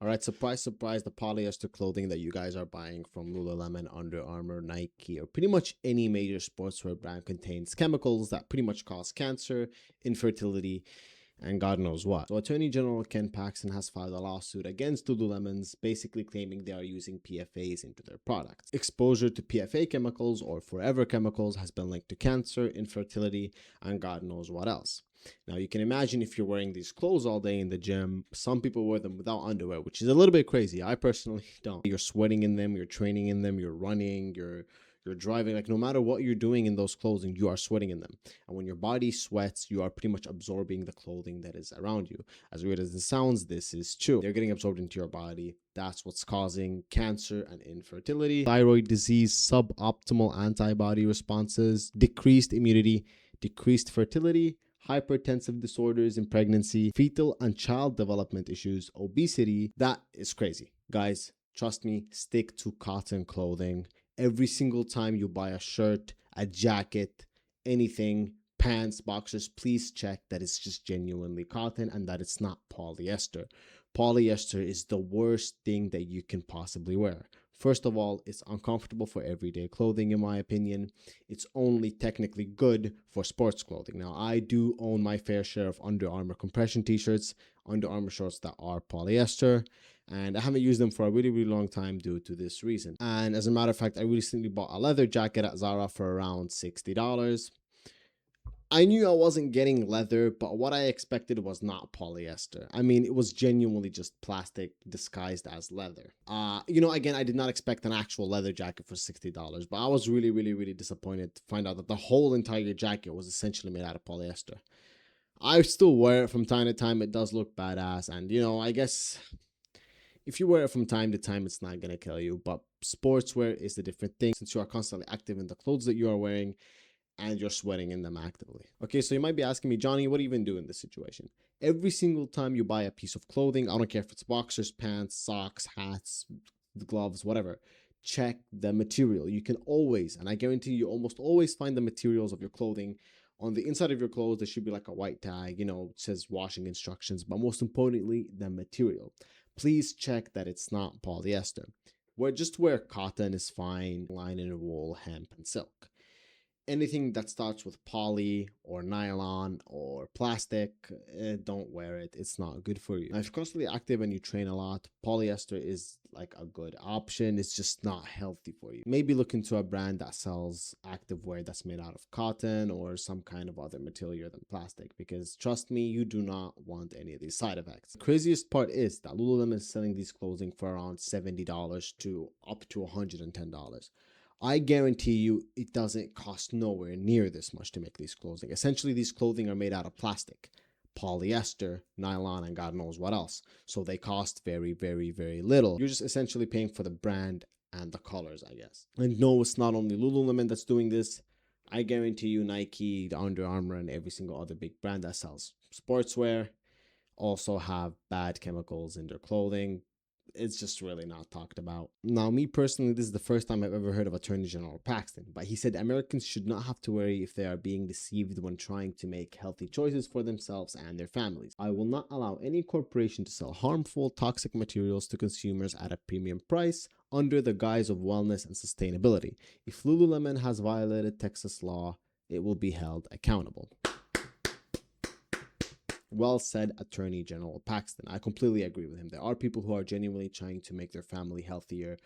All right, surprise, surprise, the polyester clothing that you guys are buying from Lululemon, Under Armour, Nike, or pretty much any major sportswear brand contains chemicals that pretty much cause cancer, infertility, and God knows what. So Attorney General Ken Paxton has filed a lawsuit against Lululemon's, basically claiming they are using PFAs into their products. Exposure to PFA chemicals or forever chemicals has been linked to cancer, infertility, and God knows what else. Now you can imagine if you're wearing these clothes all day in the gym, some people wear them without underwear, which is a little bit crazy. I personally don't. You're sweating in them, you're training in them, you're running, you're driving, like no matter what you're doing in those clothing, you are sweating in them. And when your body sweats, you are pretty much absorbing the clothing that is around you. As weird as it sounds, this is true. They're getting absorbed into your body. That's what's causing cancer and infertility, thyroid disease, suboptimal antibody responses, decreased immunity, decreased fertility, hypertensive disorders in pregnancy, fetal and child development issues, obesity. That is crazy. Guys, trust me, stick to cotton clothing. Every single time you buy a shirt, a jacket, anything, pants, boxers, please check that it's just genuinely cotton and that it's not polyester. Polyester is the worst thing that you can possibly wear. First of all, it's uncomfortable for everyday clothing, in my opinion. It's only technically good for sports clothing. Now, I do own my fair share of Under Armour compression t-shirts, Under Armour shorts that are polyester, and I haven't used them for a really, really long time due to this reason. And as a matter of fact, I recently bought a leather jacket at Zara for around $60. I knew I wasn't getting leather, but what I expected was not polyester. I mean, it was genuinely just plastic disguised as leather. Again, I did not expect an actual leather jacket for $60, but I was really, really, really disappointed to find out that the whole entire jacket was essentially made out of polyester. I still wear it from time to time. It does look badass, and I guess if you wear it from time to time, it's not gonna kill you. But sportswear is a different thing, since you are constantly active in the clothes that you are wearing and you're sweating in them actively. Okay, so you might be asking me, Johnny, what do you even do in this situation? Every single time you buy a piece of clothing, I don't care if it's boxers, pants, socks, hats, gloves, whatever, check the material. You can always, and I guarantee you almost always find the materials of your clothing. On the inside of your clothes, there should be like a white tag, it says washing instructions, but most importantly, the material. Please check that it's not polyester. Just wear cotton is fine, linen, wool, hemp, and silk. Anything that starts with poly or nylon or plastic, don't wear it. It's not good for you. Now, if you're constantly active and you train a lot, polyester is like a good option. It's just not healthy for you. Maybe look into a brand that sells activewear that's made out of cotton or some kind of other material than plastic, because trust me, you do not want any of these side effects. The craziest part is that Lululemon is selling these clothing for around $70 to up to $110. I guarantee you it doesn't cost nowhere near this much to make these clothing. Essentially, these clothing are made out of plastic, polyester, nylon, and God knows what else. So they cost very, very, very little. You're just essentially paying for the brand and the colors, I guess. And no, it's not only Lululemon that's doing this. I guarantee you Nike, Under Armour, and every single other big brand that sells sportswear also have bad chemicals in their clothing. It's just really not talked about. Now, me personally, this is the first time I've ever heard of Attorney General Paxton, but he said Americans should not have to worry if they are being deceived when trying to make healthy choices for themselves and their families. I will not allow any corporation to sell harmful, toxic materials to consumers at a premium price under the guise of wellness and sustainability. If Lululemon has violated Texas law, it will be held accountable. Well said, Attorney General Paxton. I completely agree with him. There are people who are genuinely trying to make their family healthier,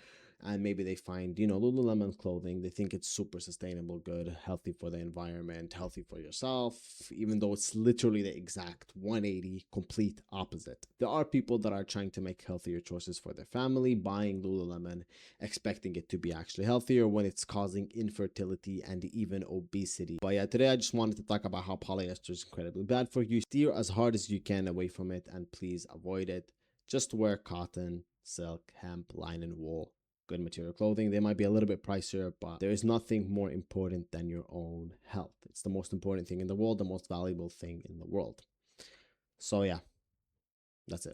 and maybe they find, Lululemon clothing. They think it's super sustainable, good, healthy for the environment, healthy for yourself, even though it's literally the exact 180 complete opposite. There are people that are trying to make healthier choices for their family, buying Lululemon, expecting it to be actually healthier when it's causing infertility and even obesity. But yeah, today I just wanted to talk about how polyester is incredibly bad for you. Steer as hard as you can away from it, and please avoid it. Just wear cotton, silk, hemp, linen, wool. Good material clothing. They might be a little bit pricier, but there is nothing more important than your own health. It's the most important thing in the world, the most valuable thing in the world. So yeah, that's it.